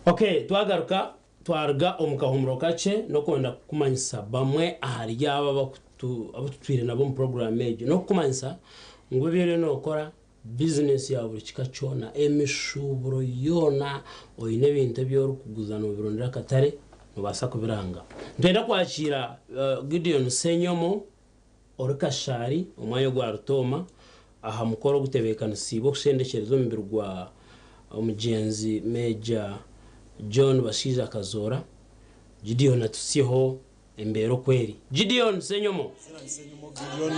Okay, twagaruka twarga omukahumuro kache no kwenda kumanyisa bamwe ahari yaba abutwire nabo mu program ejo no kumanyisa ngo bire no kora business ya buri kikachona emishuburo yona oyine bintu byo kuguza no birondera katare no basa kubiranga ndenda kwakira Gideon Senyomo orukashari umwayo gwa Rutoma aha mukoro gutebekana sibo kushendekerezo mbirwa umugenzi Major John Bashiza Kazora Gideon atusiho embero kweri Gideon Senyomo Gideon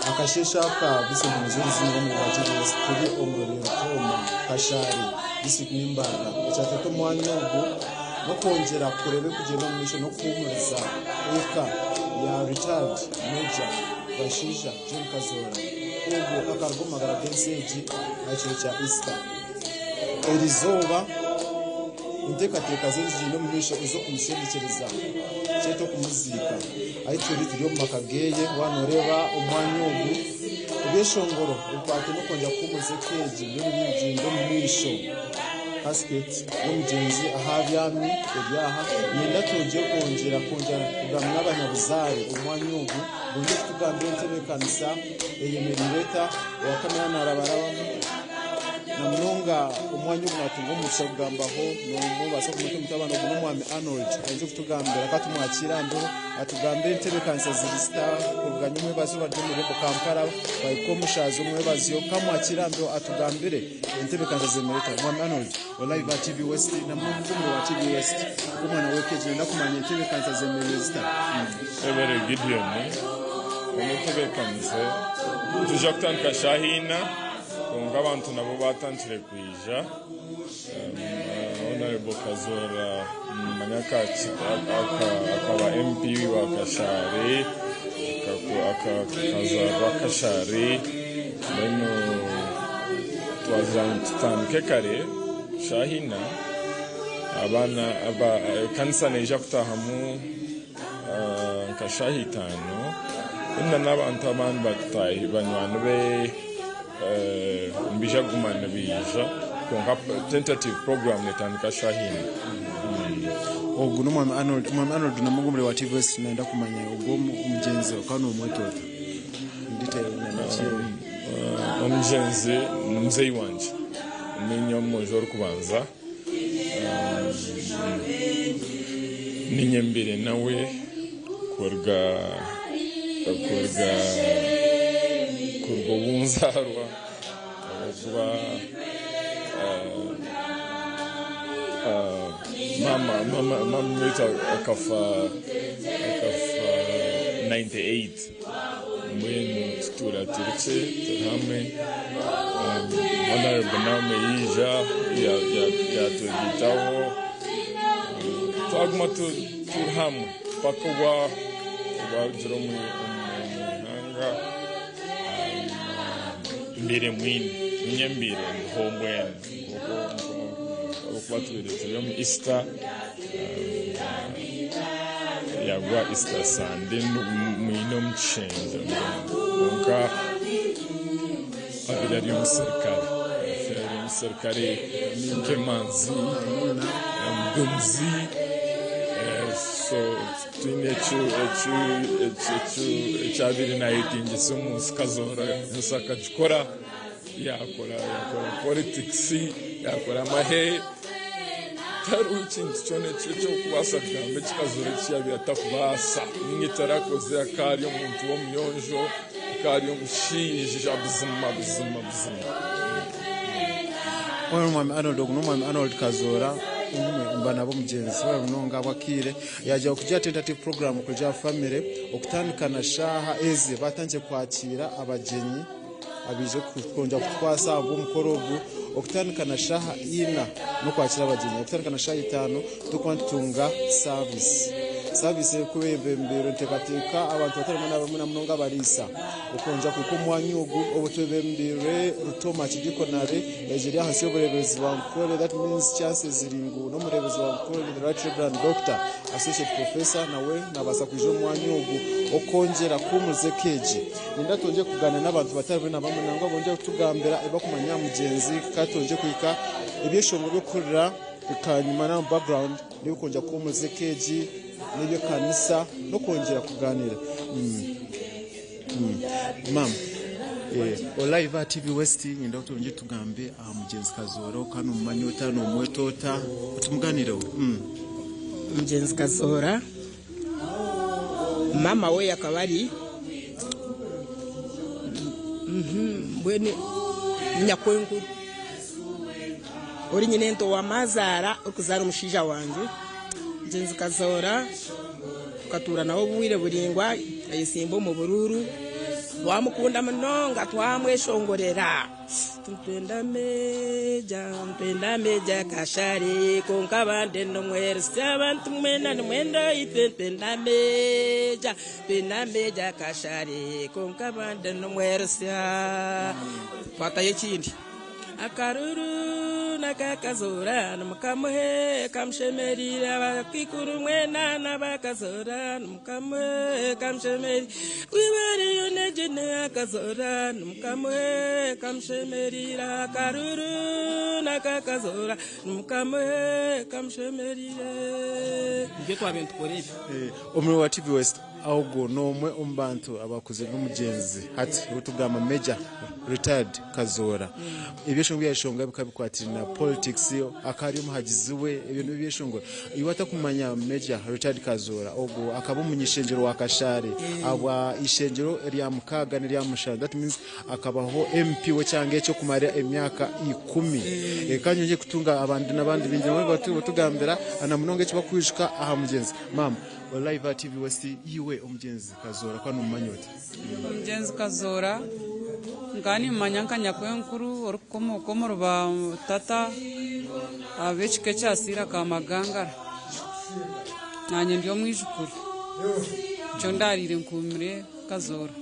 akashesha ka bisenge muzuri zingo mu bajiri kuri omuri Rutoma kashari disiknimbara cyatatu mwanyogo no kongera kurebe kugenda mu misho no kumuriza eka ya retired Major Bashiza John Kazora ubu akargoma garadenseji akiri cha Easter Elizoba Inteka zinjino mu misho izo kumushendekereza cyeto kumuzika ayituri turi mu makageye wanoreba umwanyugu ubeshongoro ukwate no konja kumuzekeje n'ibinjindo mu misho basket n'umugenzi ahabyamye ebyaha yenda tuje kongera kugamya abanyabuzare umwanyugu bunye tugambe ntebekanisa eyemerireta wakamera narabaraba namunonga umwanya umwatungo mushagambaho no basa kumutuma mutabano n'umwami Arnold aje kutugambira katumwakira ndo atugambira intebe kansa zirista kuganya umwe bazo badumire ko Kampala bayikomushazo umwe baziyo kamwakira ndo atugambire intebe kansa zemereta umwami Arnold wallahi ba TV West na mumvumo wa TV West kumwana wekeje ndakumanya intebe kansa zemereta ebere Gideon intebe kansa tujaktan kashahina ngo abantu nabo batantire kwija Honorable Kazora manyakachi akaba MP wa Kashari Kazora Kashari beno twazantanke kare shahina abana kanisa neja kutahamu kashahitano inna nabantu abantu batayi banwana be mbija gumana bija konga tentative program netandika shahini ogu no mwami Arnold na mugumure wa TVS naenda kumanya ugomu umugenzi kano umwetoto ndite na umugenzi mzei wanje ninyo mojor kubanza ninyembere nawe kurga bunzarwa kuba mama mita akafa 98 mwenu stura turche hamwe honorable name yija ya tugitaho twaguma hamwe pakwa wajiro mu hanga mbere mwini nyembere hombwen kuko twatweretse mu Easter yagwa Easter Sunday mwino mchenza nka abirari umusirikare n'inkemanzi mdumzi so echabiri na itingi sumu Kazora nsaka chikora yakora politics yakora mahe taru chintu chone cyo kubasa kambe Kazora cyabi atakubasa ningitarakoze akari umuntu wo myonjo akari umushije abuzima Mwami Arnold n'umwami Arnold Kazora mbana bo mugenzi wa munonga bakire yaje kujya tentative program kujya family okutandikana shaha eze batanje kwakira abagenyi abije kukonja kutwasa abo mukorogu okutandikana shaha ina no kwakira abagenyi okutandikana shaha 5 tukwantunga service kubembembero ntekateka abantu batarimo n'abamuna munonga barisa ukonja kuko mwanyugu obutwebembere Rutoma kidikonare Nigeria hasi y'uburebezi bankore that means chances ziringu no murebezi bankore the right reverend doctor associate professor nawe nabasa kwijo mwanyugu okongera kumuze keji nindatonje kugana n'abantu batarimo n'abamunanga bonje kutugambira eba kumanya mugenzi katonje kwika ibyeshongo byo kurira ikanyuma na background niyo kongera kuba umuzekeji n'ibyo kanisa no kongera kuganira mam Olive TV West nyenda utunje tugambe mugenzi Kazora kanu manyota no mwetota utumuganireho mugenzi Kazora mama we yakabari bwene nyakwengu uri nyine ndo wamazara ukuzara umushija wanje mugenzi Kazora tukatura nawo buwire buringwa ayisimbo mu bururu wamukunda mnonga twamweshongorera mpenda meja kashari konkabande no mwerse abantu mwena mwenda ipenda meja kashari konkabande no mwerse pata yekindi akaruru nakakazora numukamuhe kamshemerira bakikuru mwena nabakazora numukamuhe kamshemeri kwibari yonejene akazora numukamuhe kamshemerira akaruru nakakazora numukamuhe kamshemerira nge twabintu korebi omwe wa TV West ahubwo nomwe umbantu abakuze n'umugenzi hati utugama Major retired Kazora ibyo byashonga bikabikwatira na politics yo akari umuhagizi we ibintu byashonga iwata kumanya Major retired Kazora ubwo akaba umunyishengero wa Kashari aba ishengero rya mukaga ne rya mushanda that means akabaho MP we cyange cyo kumara emyaka 10 kanyonje kutunga abandi nabandi binjye batugambira anamunonge cyo bakwishika aha mugenzi mama Olive TV West iwe umugenzi Kazora kwa numanyota umugenzi Kazora ngani manyanga nyakwenkuru orukomo ruba tata abechike cyasira ka magangara nanye ndiyo mwijukuru cyo ndarire nkumire Kazora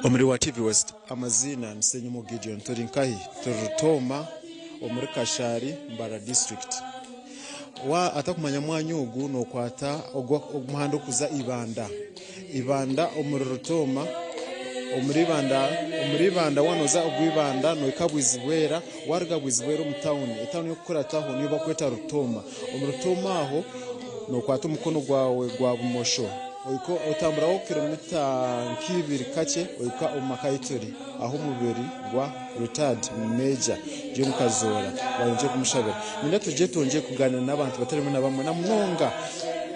omuri wa TV West amazina Msenyu mu Gideon Torinkahi Torutoma omuri Kashari Mbara district wa atakumanya mwanyugu no kwata umuhando kuza ibanda omururutoma omuri banda wanoza ogwibanda no ikabwizibwera warga bwizibwera mu town yo gukora taho niyo bakweta rutoma omurutoma aho no kwata umukono gwawe gwa bumosho oiko otamburaho kilomita nk'ibiri kake oika omakayitori aho mubiri gwa retired Major John Kazora baje kumushabira ninda tuje tonje kuganira n'abantu batarimo na bamwe na munonga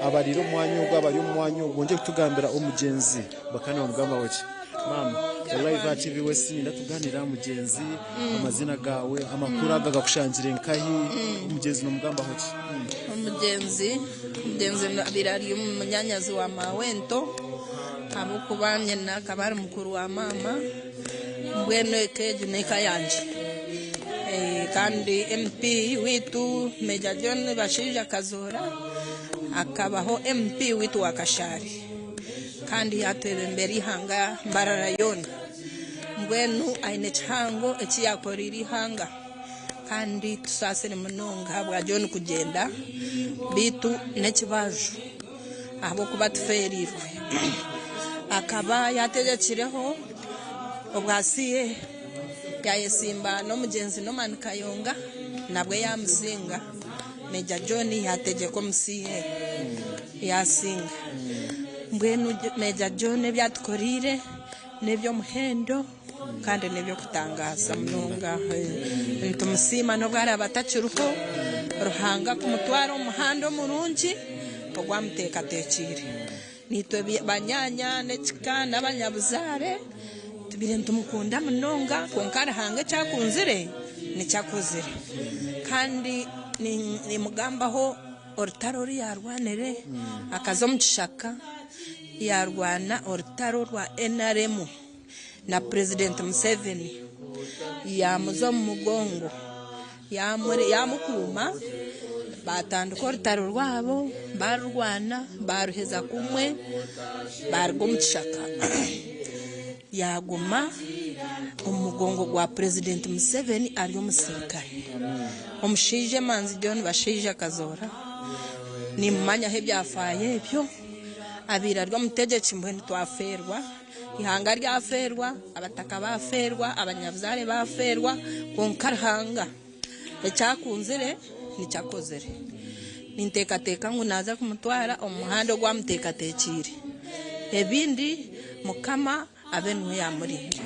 abariro mwanyugo abari mwanyugo nje kutugambira umugenzi bakana mugamba wachi mama Olive TV West ninda tuganira mugenzi amazina gawe amakuru agaga kushangira nkahi umugenzi no mugamba wachi umugenzi birari umunyanyazi wa mawento abo kubanye na kabari mukuru wa mama mbwene keje neka yanje kandi MP witu Major John Bashija Kazora akabaho MP witu wa Kashari kandi yatebe mbere hanga Mbarara yona mbwenu aine chango ekiyakoriri hanga kandi tusasene munonga bwa John kugenda bitu nekibajo abo kubatferirwe akaba yategekireho obwasiye yayesimba no mugenzi no man Kayonga nabwe yamusinga Major John yategeko musiye yasinga mbwenu Major John byatukorire nebyo muhendo kandi nebyo kutangaza munonga ntumusima no bwara bataciruko ruhanga kumutwara umuhando murungi ogwamuteka tekire nitwe banyanya nekikana abanyabuzare tubire ntumukunda munonga konkara hange cyakunzire necyakozire kandi ni mugambaho orutaro yarwanere akazo mukishaka yarwana orutaro rwa NRM na President Museveni yamuzo mu mugongo yamukuma batanduka orutaro rwabo barwana baruheza kumwe barugomukishaka yaguma umugongo gwa President Museveni ari umusirikare umushije manzi John Bashija Kazora ni mmanya he byafaye byo abira rwo mutegeki mbwe twaferwa ihanga ryaferwa abataka baferwa abanyabuzare baferwa konkarhanga ecyakunzire nicyakozere nintekateka ngo naza kumutwara umuhanda gwa mutekatekire ebindi mukama abenu yamurihira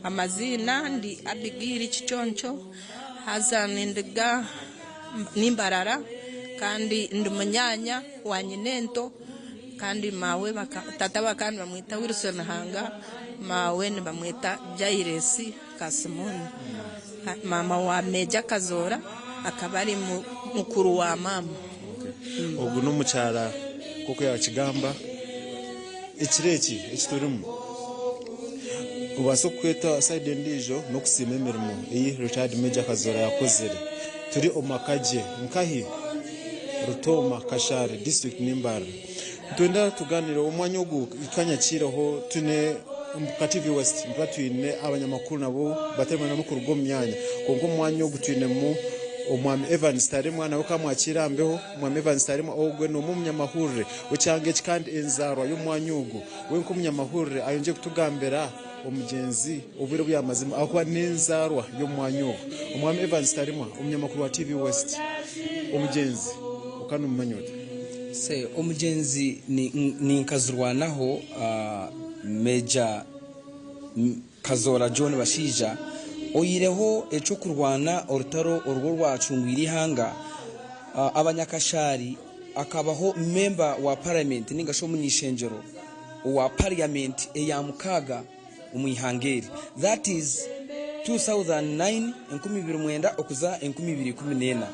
amazina ndi Abigiri Kichoncho hazanindiga nimbarara kandi ndi munyanya wa Nyinento kandi mawe tata bakandi bamwita Wilson Hanga mawe ni bamwita Jairesi Kasimoni mama wa Meja Kazora akaba ari mukuru wa mama ogu n'umucyara kuko yakigamba ikireki ekiturimu ubaso kweta side ndijo no kusima emirimo iyi retired Meja Kazora yakozere turi omakaje nkahi Rutoma Kashari district Nimbara twenda tuganira umwanya wo ikanyakiraho tune Kativi West twatwine abanyamakuru nabo batemwe no kurugo myanya kongo umwanya wo gutwine mu umwami Evans Taremwa nawe kamwakirambeho umwami Evans Taremwa ogwe no munyamahurire ucyange kandi enzarwa y'umwanyugo we nko munyamahurire ayonje kutugambera umugenzi ubiro byamazima akwa nenzarwa y'umwanyugo umwami Evans Taremwa umunyamakuru wa TV West umugenzi ukanu mumanyota se umugenzi ni nkazurwanaho Meja Kazora John Bashija oyireho eco kurwana orutaro urwo rwacungwira ihanga abanyakashari akabaho member wa parliament ningasho munyishengero wa parliament eyamukaga umuyihangeri that is 2009 2019 okuza 2014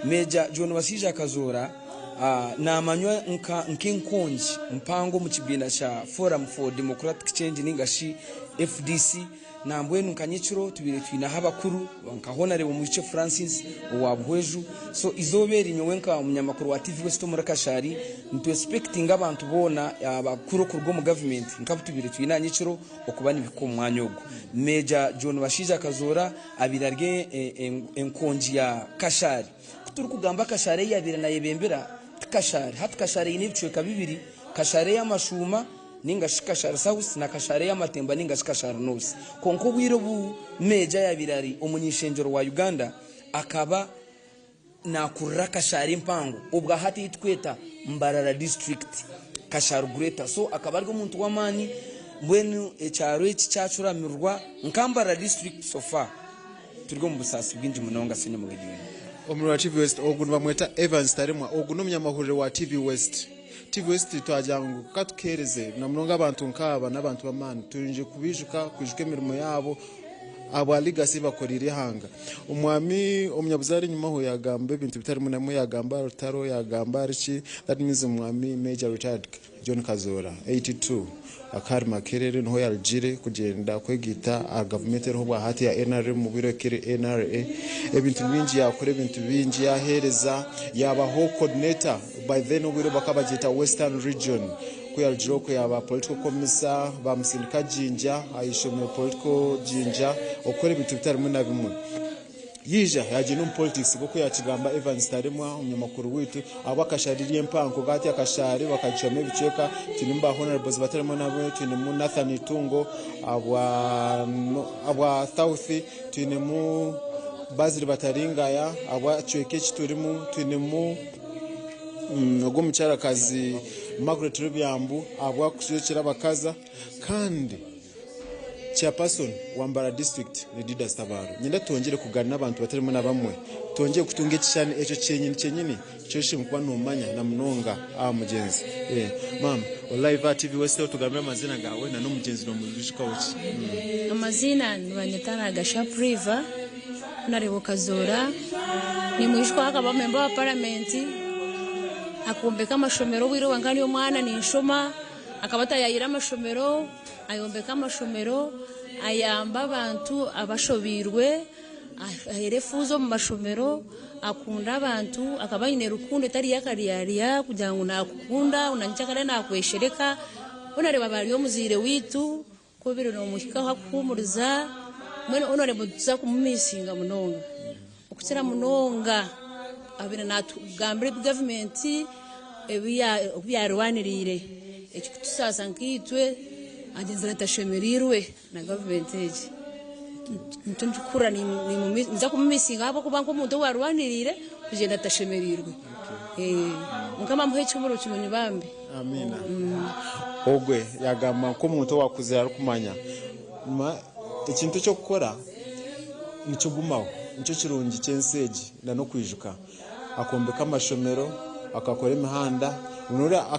Meja John Bashija Kazora namanywa nkenkonji mpango mu kibina cha Forum for Democratic Change ningashi FDC nambwe nkanyiciro tubire twina habakuru nkahonare mu bice Francis wabweju so izobera inyowe nka umunyamakuru wa TV West muri Kashari ntu expecting abantu bona abakuru kurwo mu government nkabutubire twina nyiciro okubana ibiko mwanyogo Meja John Bashija Kazora abirarge enkonji ya Kashari kuturi kugamba Kashari yabira na yebembera Kashari hatu Kashari inibicweka bibiri Kashari y'amashuma ninga shikashara south na Kashari y'amatemba ninga shikashara north konko bwiro bu Meja yabirari umunyishengero wa Uganda akaba na kurra Kashari mpango ubwa hati yitweta Mbarara district Kashari Greater so akaba ari umuntu wamani mbwenu ecyaro iki cyacuramirwa nkambara district so far turgo mu busasi bwinji munonga sinye mu gihe Omura TV West ogu bamweta Evans Taremwa ogu n'umunyamahurire wa TV West twajangu katukereze na mnonga abantu nkaba n'abantu bamana turinje kubijuka kwijuka imirimo yabo abo legacy bakorire hanga umwami umunyabuzari nyuma ho yagamba ibintu bitari munamo yagamba rutaro yagamba ariki that means umwami Meja retired John Kazora 82 akari makerere nho yaljire kugenda kwegita a government ro bwa hati ya NRA mu birekere NRA ebintu bingi yakore ibintu bingi yahereza yabaho coordinator by then ubiro bakabagita Western region kuyaljiro ko yaba political commissar bamusindika jinja ayishomye political jinja okore ibintu bitari muna bimwe yija yaje no politics boko yakigamba Evans Taremwa umunyamakuru witu abakashaririye mpanko gati akashari bakacome biceka tinimba honorables batarimo nabo tinemu Nathan Itungo abwa South tinemu Bazili Bataringaya abwa Chweke Kiturimu tinemu ngo mucyara kazi Margaret Rubyambu abwa kushyikira bakaza kandi Chairperson Wambara district ni Didas Tabaro nyenda tongere kugana n'abantu batarimo na bamwe tongeye kutunga cyane eco cyenyini cyo kuba numanya na mnonga mugenzi mama live TV West tugamira amazina gawe na n'umugenzi no muzishika wuki amazina nibanyetana Gasha Priva narebo Kazora ni mwishwa akaba member wa parliament akumbeka amashomero wiro wangani yo mwana ni nshoma akabata yayira amashomero ayombeka amashomero ayamba abantu abashobirwe aherefuzo mu mashomero akunda abantu akabayine rukundo tari yakariyariya kugira ngo nakukunda unanchakare nakweshereka onareba bari yo muzire witu ko biro no muhika hakumuriza mwene onore mutuza kumumisinga munonga okutira munonga abina natugambire government ebiya rwanirire ekikutusaza nkitwe ageze atashemerirwe na government age ntunjukura ni nza kumisinga abo kuba ngo umuntu warwanirire kugenda atashemerirwe mukama muhe cyumuro kimenye bambi amina ogwe yagama ko umuntu wakuze arikumanya ikintu cyo gukora nicyo gumaho nicyo kirungi cyenseji no kwijuka akombeka amashomero akakora imihanda unura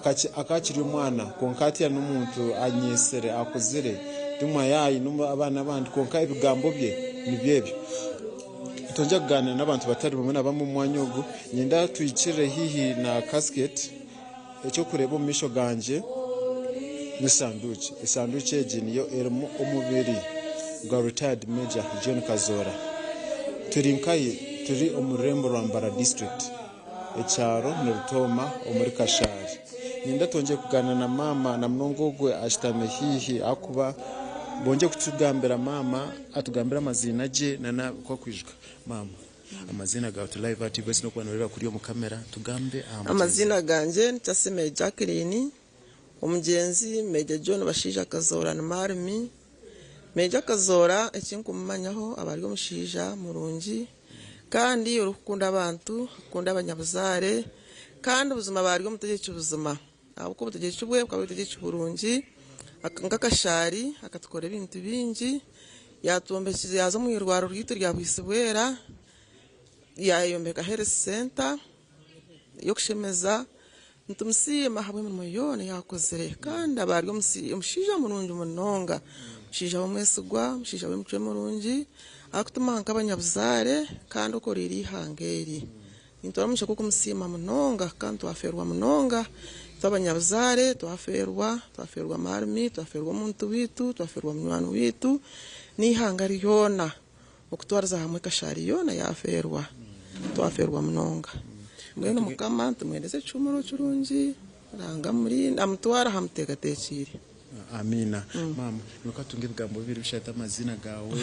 akakiri umwana konkati ya n'umuntu anyesere akuzire dumwa yayi numba abana bandi konka ibigambo bye nibyebyo tonja kuganira n'abantu batari bumwe nabamwe mwanyogo nyenda tuyicire hihi na casket ecyo kureba umisho ganje n'isanduki isanduki ejiniyo erimo umubiri gwa retired Major John Kazora turi umurembo Rwambara district ecyaro n'Rutoma muri Kashari ninda tonje kuganira na mama na mnongogwe ashitame hihi akuba bonje kutugambira mama atugambira amazina je nana kwa kwijwa mama amazina gawe tu live at bese no kwanurira kuri yo mu kamera tugambe amazina ganje ntaseme Jacqueline umugenzi Major John Bashija Kazora na Marmi Major Kazora ekinkumanyaho abari omushija murungi kandi urukunda abantu ukunda abanyabuzare kandi ubuzima bari mutegeke ubuzima abuko butegeke ubwe bwabutegeke burungi akanga Kashari akatukora ibintu bingi yatombekize yazo mu irwaro rwito rya Bwisibwera yayombeka health center yo kushemeza ntumusima hamwe mu yone yakozere kandi abari omushija murungi munonga mushija w'umwesugwa mushija w'emutwe murungi akutumanka abanyabuzare kandi uko riri hangeri nituramusha kuko musima munonga kandi twaferwa munonga twabanyabuzare twaferwa Marmi twaferwa umuntu witu twaferwa munywano witu ni hangari yona okutwaraza hamwe Kashari yona yaferwa twaferwa munonga mwene mukama tumwendeze cyumuro cyurungi ranga muri amutwara hamutegatekire amina mama nuko tunge bigambo bibiri bishata amazina gawe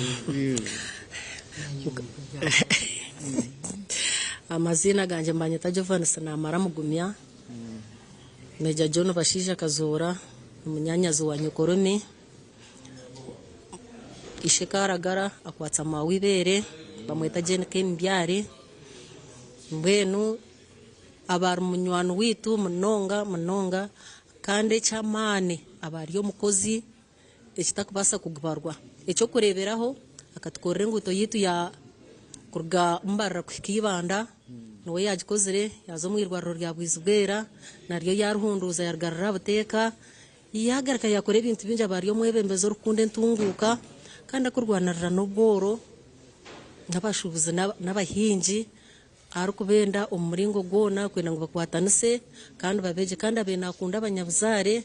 amazina ganje mbanyeta Jovanes na maramugumya Major John Bashija Kazora umunyanyazi wa Nyokorome ishikaragara akwatsa mawibere bamweta Jane Kembyare mbwenu abar munywano witu munonga kandi cyamane abari yo mukozi ekitakubasa kugubarwa ecyo kureberaho akatukorera nguto yitu ya kurga mbarra kwikibanda nowe yagikozere yazo mwirwarro rya Bwisibwera naryo yaruhunduza yargarra buteka yagaraka yakore ibintu binja bari yo mwebembezo rukunde ntunguka kandi akurwanarira no bworo n'abashubuze n'abahinji ari kubenda umuringo gona kwenda ngo bakwatanise kandi babeje kandi abena akunda abanyabuzare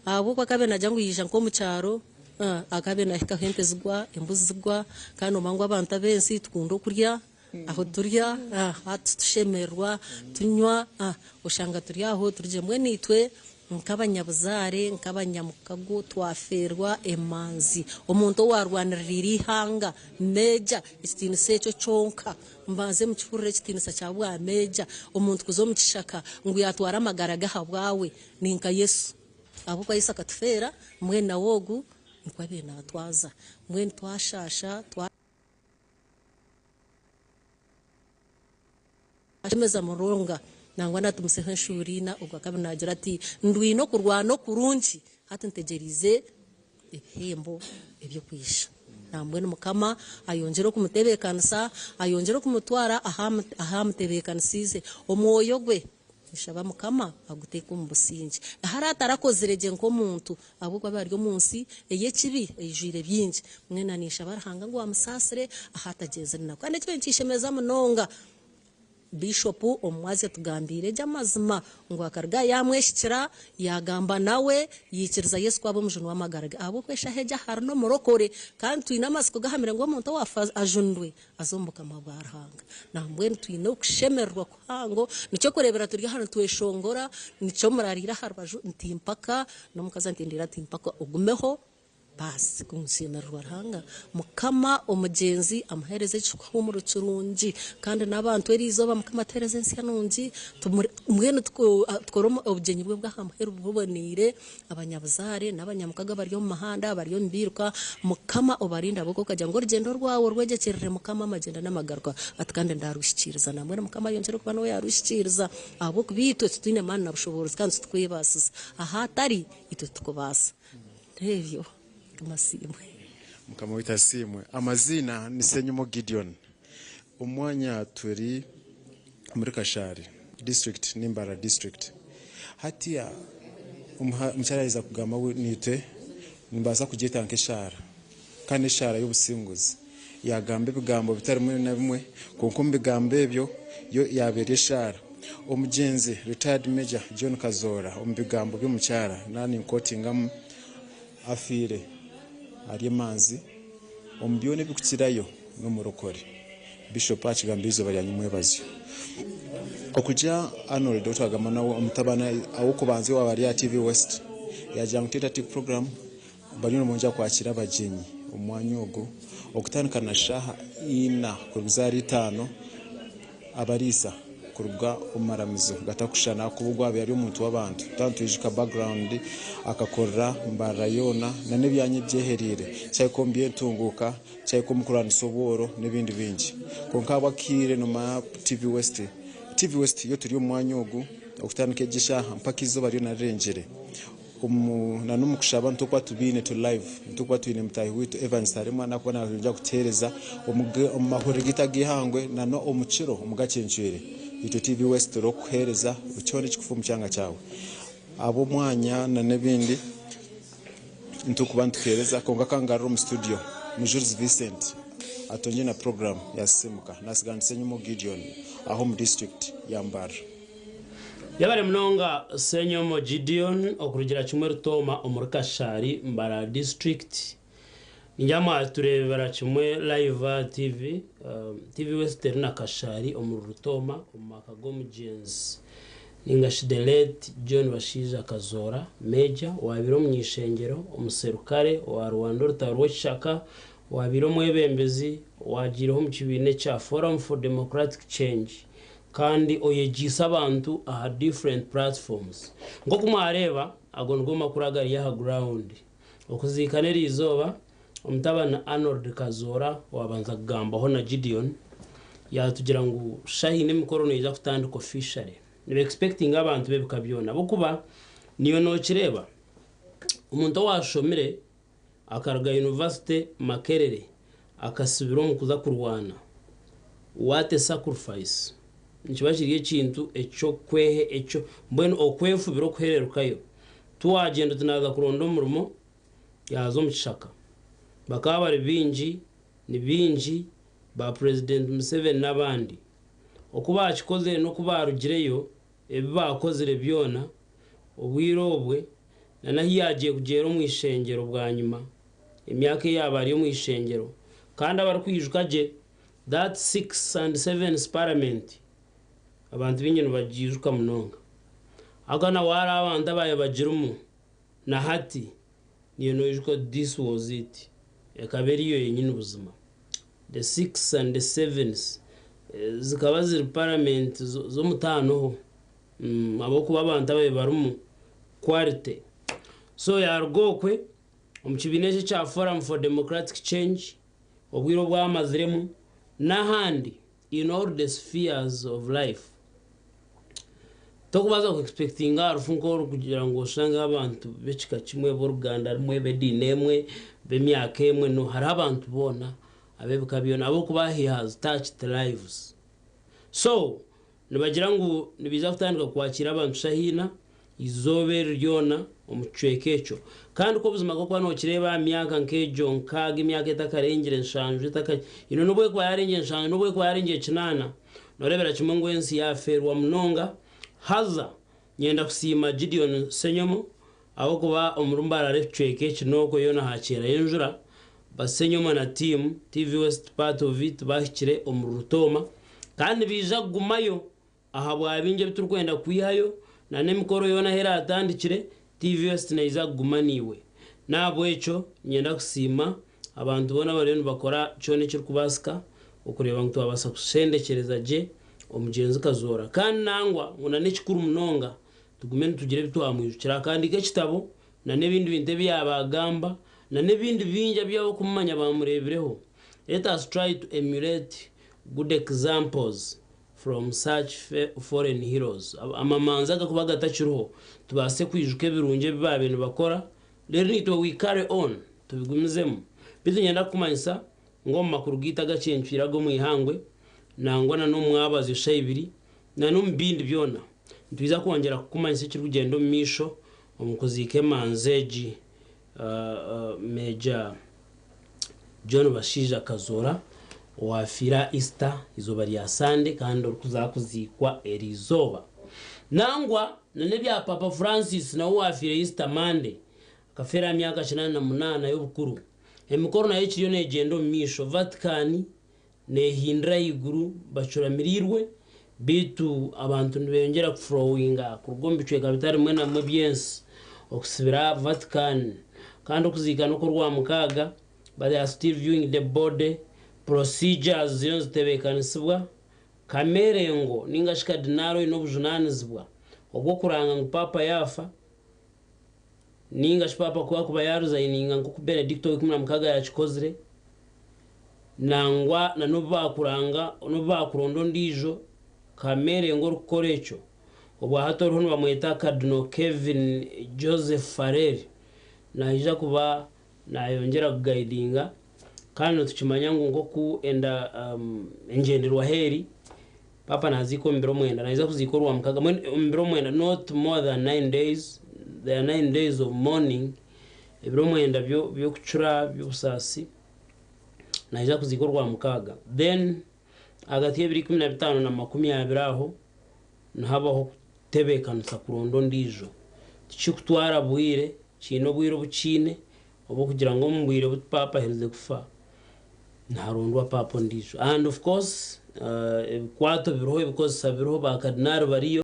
abo kwa kabena jangu yisha nko mu cyaro akabena kahempezwa embuzigwa kandi umangwa abantu abensi tukundo kurya aho turya hatushemerwa tunywa ushanga turya aho turje mwe nitwe nk'abanyabuzare nk'abanyamukago twaferwa emanzi umuntu warwanirira ihanga Major ikitinise cyo chonka mbanze mu kifurire kitinisa cya bwa Major umuntu kuzo mu kishaka ngo yatwara amagaraga habwawe ninka Yesu abo kwa Yesu akatufera mwe na wogu nikwa bena batwaza mwe twashasha ashemeza muronga nangwa natumusehe shurina ubwo akabinagira ati ndwino kurwano kurungi hatuntegerize ibihembo ibyo kwisha nambwe n'umukama ayongera kumutebekanisa ayongera kumutwara ahamutebekanisize omwoyo gwe ishaba mukama aguteka mu busingi haratarakozerege nko muntu abugwa bari yo munsi eyekibi ejire byinji mwenanisha barahanga ngo amusasire ahatageze nako kandi cyo nshishemeza munonga Bishop omwaze tugambire jamazima ngo akarga yamweshikira yagamba nawe yikiriza Yesu kwabo mujunu w'amagaraga abo kwesha heja harno morokore kandi twina masiko gahamira ngo umuntu wafa ajundwe azombuka mabarahanga nambwe twina kushemerwa kwango nicyo kurebera turi hano tweshongora nicyo murarira harbaju ntimpaka no mukaza ntindira timpaka ugumeho basi kunsimerwa ruhanga mukama omugenzi amahereze cyukumuru kirungi kandi nabantu erizoba mukama tereze nsyanungi mwene tworomo obugenyi bwe bw'amaheru bubonire abanyabuzare n'abanyamukaga bari mu mahanda bari mbiruka mukama obarinda boko kajya ngo rugendo rwawo rwegekerere mukama amagenda n'amagaruka atkande ndarushikiriza namwe mukama yongere kuba no yarushikiriza abo kubito tutine mana nabushobozi kandi twibasiza aha tari ito tukubasa revyo masimwe mukama wita simwe amazina ni Senyumo Gideon umwanya turi muri Kashari district Nimbara district hatia umcharaiza kugama nitwe nimbaza kugeta nkeshara kandi shara y'ubusinguzi yagambe bigambo bitari muri na bimwe kuko mbigambe byo yo yabere shara umugenzi retired major John Kazora umbigambo by'umucyara nani quotingam afire ari manzi ombyone bikukirayo no murokore bishop achigambizo bari anyumwe bazyo okuja Arnold otagama nawo omutabana awukubanze wa bari ya TV West ya jam tentative program bari no monja kwakira abagenyi umwanyogo okutandika na shaha ina kuruzari 5 abarisa kurubwa umaramizo gatakushana kubugwa byari umuntu w'abantu tantu yijika background akakorra mbarayona na nebyanye byeherire cyako mbiye tunguka cyako mukurana soboro n'ibindi bingi konka bakire no ma TV West yo turi umwanyogo okutandika gisha mpaka izo bari na rengere na numukushaba ntokwa tubine to live ntokwa twine mutahi witu Evans harimo nakubona kujya gutereza omahore gitagihangwe nano omuciro omugacencwere ito TV West ro kuhereza ucyone kikufumu cyanga cyawe abo mwanya na nebindi ntukubantukereza konga kangaro mu studio mu Jules Vincent atonye na program ya Simuka nasigana Senyumo Gideon aho mu district ya Mbara yabare mnonga Senyumo Gideon okurugira kimwe rutoma omurukashari Mbara district njama turebera kimwe live TV West na Kashari omurutoma omakago mugenzi ningashidelet John Bashiza Kazora Major wabiro munyishengero omuserukare wa Rwanda rutarwo shaka wabiro mwebembezi wagireho mu kibine cya Forum for Democratic Change kandi oyegisa abantu aha different platforms ngo kumareba agongo makuraga ya ground okuzikanera izoba umutabana Arnold Kazora wabanza kugamba ho na Gideon yatugira ngo shahine mikorono iza kutandika officially ni expecting abantu bebikabyona bokuba niyo no kireba umuntu washomire akarga university Makerere akasubira mu kuza kurwana what a sacrifice nchibashiriye kintu echo kwehe echo mbwene okwefu biro kuhererukayo tuwagenda tunaza kuronda umurimo yazo mukishaka bakaba bari bingi ni bingi ba President Museveni nabandi okuba akikoze no kubarugireyo ebibakozere byona obwirobwe nanahi yagiye kugera mu ishengero bwa nyuma emyaka yabari mu ishengero kandi abari kwijukaje that 6 and 7 parliament abantu binyino bagijuka munonga agana wara abanda baye bagirumu na hati niyo nojuko this was it ekaberiyo yenyine ubuzima the 6 and the 7s zikaba ziri parliament zo mutano abo kuba abantu baye barumu quality so yargokwe omukibine cya Forum for Democratic Change obwiro bwamaziremu nahandi in all the spheres of life tokubaza ku expecting arufunko kugira ngo shanga abantu becika kimwe bo Ruganda rumwe bedinemwe bemyaka emwe no hari abantu bona abebikabyona abo kuba he has touched lives so nibagira ngo nibiza kutandika kwakira abantu shahina izobe ryona omucwekecho kandi ko buzima ko kwano kireba myaka nkejo nkaga imyaka etakarengere nshanjwe etaka ino nobwe kwa yarenge nshanjwe nobwe kwa yarenge kinana norebera kimongo ensi ya ferwa munonga haza nyenda kusima Gideon Senyomo abo kuba omurumbara refcheke kinoko yona hakira yenjura basenyomo na team TV West part of it bahikire omurutoma kandi bija gumayo aha bwabinge biturkwenda kwihayo na nemikoro yona hera atandikire TV West na iza gumaniwe nabo echo nyenda kusima abantu bona bari bakora cyone cyo kubasika ukureba ngo tubabasa kusendekereza je omugenzi Kazora kandi nangwa ngona n'ikikuru munonga tugume tugire bitwamwijukira kandi gekitabo na nebindi binte byabagamba na nebindi binja byabo kumanya bamurebireho. Let us try to emulate good examples from such foreign heroes. Amamanza gakuba gatakiruho tubase kwijuke birunje biba bintu bakora rero nitwe we carry on tubigumizemo bizonyenda kumanyisa ngo makuru gita gacencyira go mwihangwe nangwa na numwabazi shayibiri na numbindi byona twiza kongera kumanyisa kirugendo misho omukuzike manzeji Major John Bashija Kazora wafira Easter izoba rya Sunday kandi kuzakuzikwa erizoba nangwa nane bya Papa Francis na wafira Easter Monday kafera myaka 88 y'obukuru emikoro nayo kiriyo negendo misho Vatican ne hindra iguru bacuramirirwe bitu abantu nibengera flowinga kurugombichwe kabitari mwena mubyensi okusibira Vatican kandi okuzika no kurwa mukaga but they are still viewing the body procedures zitebekanisibwa kamerengo ningashika dinaro inobujunanizibwa ogwo kuranga ngo papa yafa ningash papa kuba yaruza ininga ngo ku Benedict kumuna mukaga yachikozire nangwa na nobakuranga nobakurondo ndijo kamerengo rukorecho obwa hator hono bamweta Cardinal Kevin Joseph Farrell na ija kuba nayongera kugaidinga kandi tukimanya ngo ku enda engenderwa heri papa naziko mbiro mwenda naiza kuzikorwa mukaga mbiro mwenda not more than 9 days. There are 9 days of mourning ibiro mwenda byo kucura by'ubusasi naiza kuzikorwa mukaga then agati 2015 na 20 aho nahabaho tebekanisa kurondo ndijo tikutwara bwire kino bwiro bucine obo kugira ngo mbwire papa herize kufa ntarondwa papa ndijo and of course kwato biroho because sabiroho ba cardinal bariyo